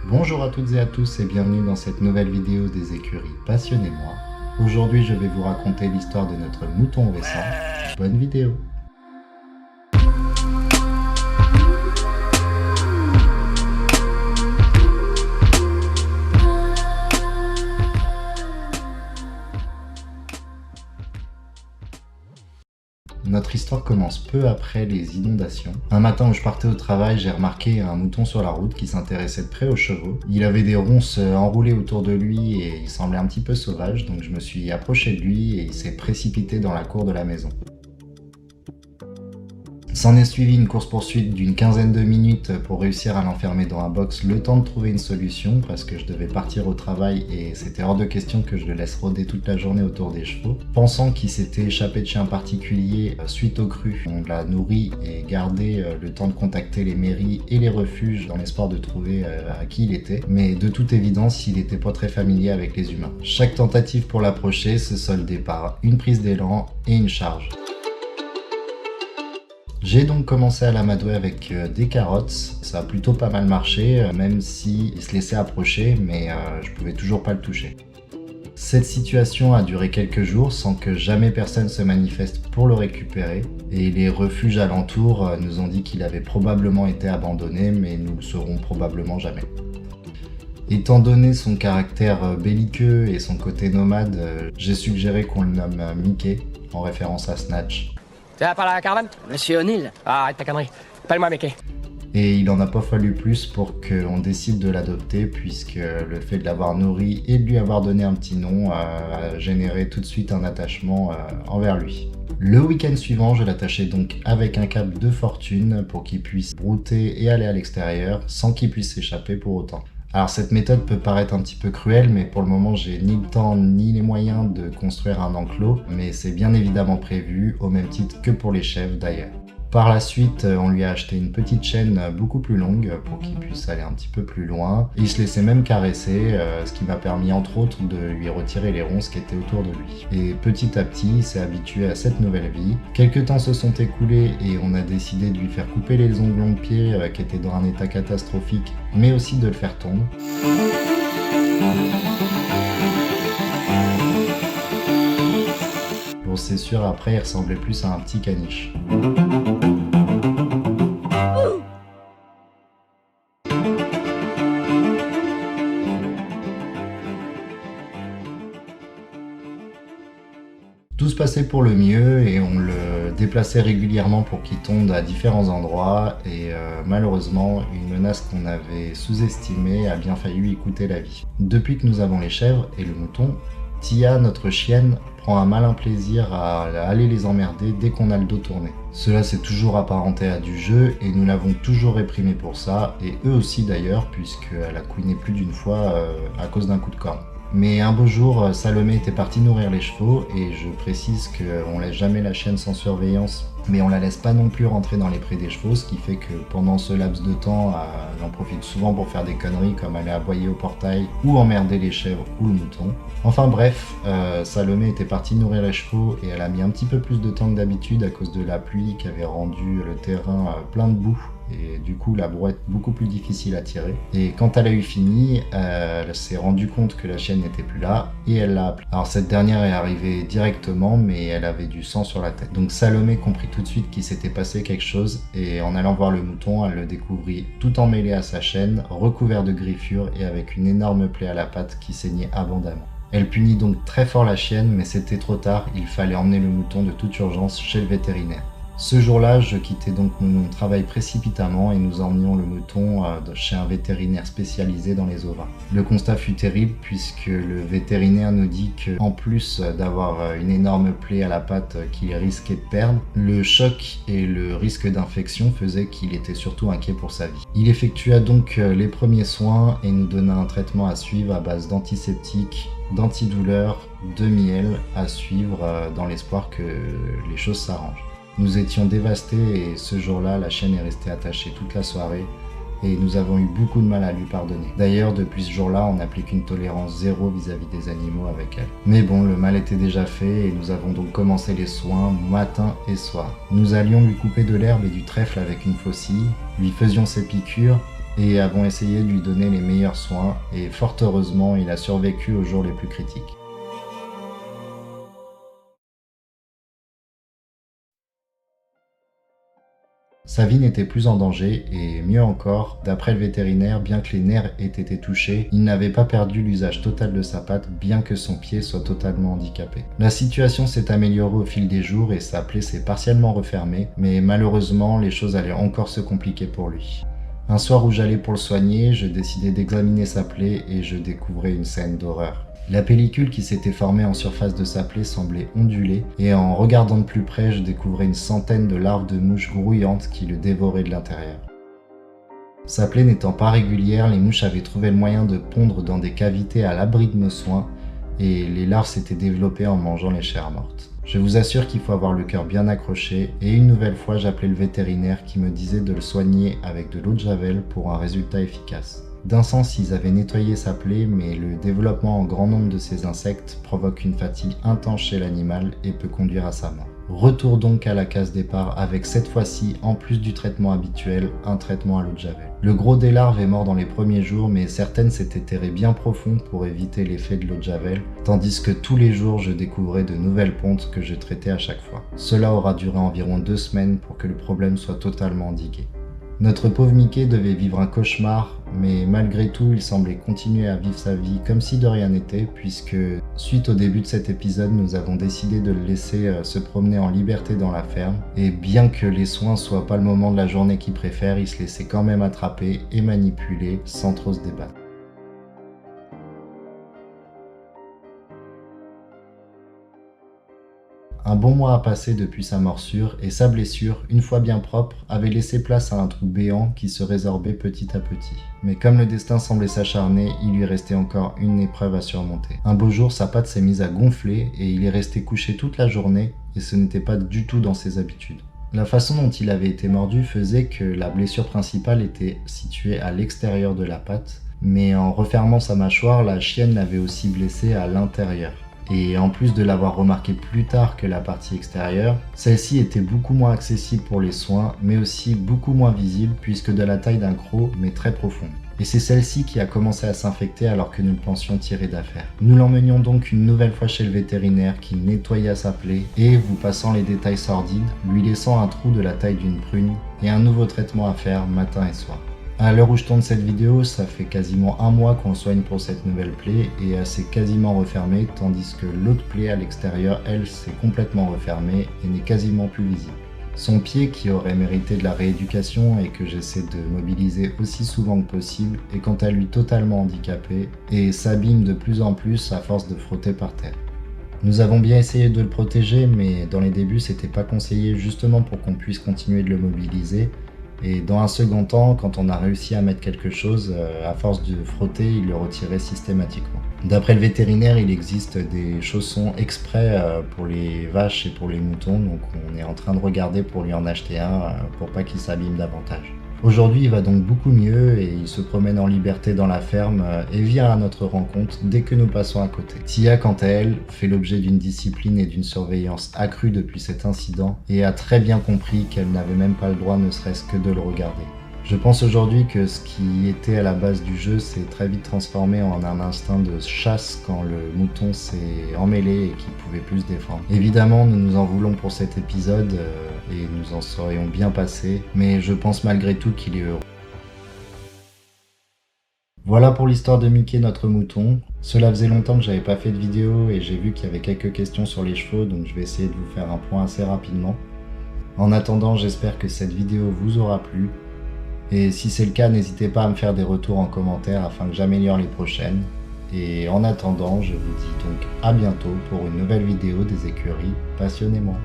Bonjour à toutes et à tous et bienvenue dans cette nouvelle vidéo des écuries Passionnez-moi. Aujourd'hui je vais vous raconter l'histoire de notre mouton récent. Bonne vidéo! Notre histoire commence peu après les inondations. Un matin où je partais au travail, j'ai remarqué un mouton sur la route qui s'intéressait de près aux chevaux. Il avait des ronces enroulées autour de lui et il semblait un petit peu sauvage, donc je me suis approché de lui et il s'est précipité dans la cour de la maison. S'en est suivi une course-poursuite d'une quinzaine de minutes pour réussir à l'enfermer dans un box, le temps de trouver une solution parce que je devais partir au travail et c'était hors de question que je le laisse rôder toute la journée autour des chevaux. Pensant qu'il s'était échappé de chez un particulier suite aux crues, on l'a nourri et gardé le temps de contacter les mairies et les refuges dans l'espoir de trouver à qui il était, mais de toute évidence il n'était pas très familier avec les humains. Chaque tentative pour l'approcher se soldait par une prise d'élan et une charge. J'ai donc commencé à l'amadouer avec des carottes, ça a plutôt pas mal marché, même s'il se laissait approcher, mais je pouvais toujours pas le toucher. Cette situation a duré quelques jours sans que jamais personne se manifeste pour le récupérer, et les refuges alentours nous ont dit qu'il avait probablement été abandonné, mais nous le saurons probablement jamais. Étant donné son caractère belliqueux et son côté nomade, j'ai suggéré qu'on le nomme Mickey, en référence à Snatch. Tu vas parler à la caravane? Monsieur O'Neill. Ah, arrête ta connerie. Appelle-moi Mickey. Et il en a pas fallu plus pour qu'on décide de l'adopter, puisque le fait de l'avoir nourri et de lui avoir donné un petit nom a généré tout de suite un attachement envers lui. Le week-end suivant, je l'attachais donc avec un câble de fortune pour qu'il puisse brouter et aller à l'extérieur sans qu'il puisse s'échapper pour autant. Alors cette méthode peut paraître un petit peu cruelle, mais pour le moment j'ai ni le temps ni les moyens de construire un enclos, mais c'est bien évidemment prévu, au même titre que pour les chèvres d'ailleurs. Par la suite, on lui a acheté une petite chaîne beaucoup plus longue pour qu'il puisse aller un petit peu plus loin. Il se laissait même caresser, ce qui m'a permis entre autres de lui retirer les ronces qui étaient autour de lui. Et petit à petit, il s'est habitué à cette nouvelle vie. Quelques temps se sont écoulés et on a décidé de lui faire couper les ongles de pied qui étaient dans un état catastrophique, mais aussi de le faire tondre. Bon, c'est sûr, après il ressemblait plus à un petit caniche. Tout se passait pour le mieux et on le déplaçait régulièrement pour qu'il tombe à différents endroits et malheureusement une menace qu'on avait sous-estimée a bien failli lui coûter la vie. Depuis que nous avons les chèvres et le mouton, Tia, notre chienne, prend un malin plaisir à aller les emmerder dès qu'on a le dos tourné. Cela s'est toujours apparenté à du jeu et nous l'avons toujours réprimé pour ça, et eux aussi d'ailleurs, puisqu'elle a couiné plus d'une fois à cause d'un coup de corne. Mais un beau jour, Salomé était partie nourrir les chevaux, et je précise qu'on laisse jamais la chienne sans surveillance, mais on la laisse pas non plus rentrer dans les prés des chevaux, ce qui fait que pendant ce laps de temps, elle en profite souvent pour faire des conneries comme aller aboyer au portail ou emmerder les chèvres ou le mouton. Enfin bref, Salomé était partie nourrir les chevaux et elle a mis un petit peu plus de temps que d'habitude à cause de la pluie qui avait rendu le terrain plein de boue. Et du coup la brouette beaucoup plus difficile à tirer. Et quand elle a eu fini, elle s'est rendue compte que la chienne n'était plus là et elle l'a appelée. Alors cette dernière est arrivée directement, mais elle avait du sang sur la tête. Donc Salomé comprit tout de suite qu'il s'était passé quelque chose et en allant voir le mouton, elle le découvrit tout emmêlé à sa chaîne, recouvert de griffures et avec une énorme plaie à la patte qui saignait abondamment. Elle punit donc très fort la chienne, mais c'était trop tard, il fallait emmener le mouton de toute urgence chez le vétérinaire. Ce jour-là, je quittais donc mon travail précipitamment et nous emmenions le mouton chez un vétérinaire spécialisé dans les ovins. Le constat fut terrible puisque le vétérinaire nous dit qu'en plus d'avoir une énorme plaie à la patte qu'il risquait de perdre, le choc et le risque d'infection faisaient qu'il était surtout inquiet pour sa vie. Il effectua donc les premiers soins et nous donna un traitement à suivre à base d'antiseptiques, d'antidouleurs, de miel à suivre dans l'espoir que les choses s'arrangent. Nous étions dévastés et ce jour-là, la chienne est restée attachée toute la soirée et nous avons eu beaucoup de mal à lui pardonner. D'ailleurs, depuis ce jour-là, on n'applique une tolérance zéro vis-à-vis des animaux avec elle. Mais bon, le mal était déjà fait et nous avons donc commencé les soins matin et soir. Nous allions lui couper de l'herbe et du trèfle avec une faucille, lui faisions ses piqûres et avons essayé de lui donner les meilleurs soins et fort heureusement il a survécu aux jours les plus critiques. Sa vie n'était plus en danger et mieux encore, d'après le vétérinaire, bien que les nerfs aient été touchés, il n'avait pas perdu l'usage total de sa patte bien que son pied soit totalement handicapé. La situation s'est améliorée au fil des jours et sa plaie s'est partiellement refermée, mais malheureusement les choses allaient encore se compliquer pour lui. Un soir où j'allais pour le soigner, je décidai d'examiner sa plaie et je découvrais une scène d'horreur. La pellicule qui s'était formée en surface de sa plaie semblait onduler et en regardant de plus près, je découvrais une centaine de larves de mouches grouillantes qui le dévoraient de l'intérieur. Sa plaie n'étant pas régulière, les mouches avaient trouvé le moyen de pondre dans des cavités à l'abri de nos soins et les larves s'étaient développées en mangeant les chairs mortes. Je vous assure qu'il faut avoir le cœur bien accroché et une nouvelle fois j'appelais le vétérinaire qui me disait de le soigner avec de l'eau de javel pour un résultat efficace. D'un sens, ils avaient nettoyé sa plaie, mais le développement en grand nombre de ces insectes provoque une fatigue intense chez l'animal et peut conduire à sa mort. Retour donc à la case départ avec cette fois-ci, en plus du traitement habituel, un traitement à l'eau de javel. Le gros des larves est mort dans les premiers jours, mais certaines s'étaient terrées bien profond pour éviter l'effet de l'eau de javel, tandis que tous les jours je découvrais de nouvelles pontes que je traitais à chaque fois. Cela aura duré environ 2 semaines pour que le problème soit totalement endigué. Notre pauvre Mickey devait vivre un cauchemar, mais malgré tout, il semblait continuer à vivre sa vie comme si de rien n'était, puisque suite au début de cet épisode, nous avons décidé de le laisser se promener en liberté dans la ferme, et bien que les soins soient pas le moment de la journée qu'il préfère, il se laissait quand même attraper et manipuler sans trop se débattre. Un bon mois a passé depuis sa morsure et sa blessure, une fois bien propre, avait laissé place à un trou béant qui se résorbait petit à petit. Mais comme le destin semblait s'acharner, il lui restait encore une épreuve à surmonter. Un beau jour, sa patte s'est mise à gonfler et il est resté couché toute la journée et ce n'était pas du tout dans ses habitudes. La façon dont il avait été mordu faisait que la blessure principale était située à l'extérieur de la patte, mais en refermant sa mâchoire, la chienne l'avait aussi blessé à l'intérieur. Et en plus de l'avoir remarqué plus tard que la partie extérieure, celle-ci était beaucoup moins accessible pour les soins, mais aussi beaucoup moins visible puisque de la taille d'un croc, mais très profonde. Et c'est celle-ci qui a commencé à s'infecter alors que nous le pensions tiré d'affaire. Nous l'emmenions donc une nouvelle fois chez le vétérinaire qui nettoya sa plaie et, vous passant les détails sordides, lui laissant un trou de la taille d'une prune et un nouveau traitement à faire matin et soir. À l'heure où je tourne cette vidéo, ça fait quasiment 1 mois qu'on le soigne pour cette nouvelle plaie et elle s'est quasiment refermée, tandis que l'autre plaie à l'extérieur, elle, s'est complètement refermée et n'est quasiment plus visible. Son pied, qui aurait mérité de la rééducation et que j'essaie de mobiliser aussi souvent que possible, est quant à lui totalement handicapé et s'abîme de plus en plus à force de frotter par terre. Nous avons bien essayé de le protéger, mais dans les débuts, c'était pas conseillé justement pour qu'on puisse continuer de le mobiliser. Et dans un second temps, quand on a réussi à mettre quelque chose, à force de frotter, il le retirait systématiquement. D'après le vétérinaire, il existe des chaussons exprès pour les vaches et pour les moutons, donc on est en train de regarder pour lui en acheter un pour pas qu'il s'abîme davantage. Aujourd'hui, il va donc beaucoup mieux et il se promène en liberté dans la ferme et vient à notre rencontre dès que nous passons à côté. Tia, quant à elle, fait l'objet d'une discipline et d'une surveillance accrue depuis cet incident et a très bien compris qu'elle n'avait même pas le droit ne serait-ce que de le regarder. Je pense aujourd'hui que ce qui était à la base du jeu s'est très vite transformé en un instinct de chasse quand le mouton s'est emmêlé et qu'il pouvait plus se défendre. Évidemment, nous nous en voulons pour cet épisode et nous en serions bien passés, mais je pense malgré tout qu'il est heureux. Voilà pour l'histoire de Mickey, notre mouton. Cela faisait longtemps que j'avais pas fait de vidéo et j'ai vu qu'il y avait quelques questions sur les chevaux, donc je vais essayer de vous faire un point assez rapidement. En attendant, j'espère que cette vidéo vous aura plu. Et si c'est le cas, n'hésitez pas à me faire des retours en commentaire afin que j'améliore les prochaines. Et en attendant, je vous dis donc à bientôt pour une nouvelle vidéo des écuries passionnément.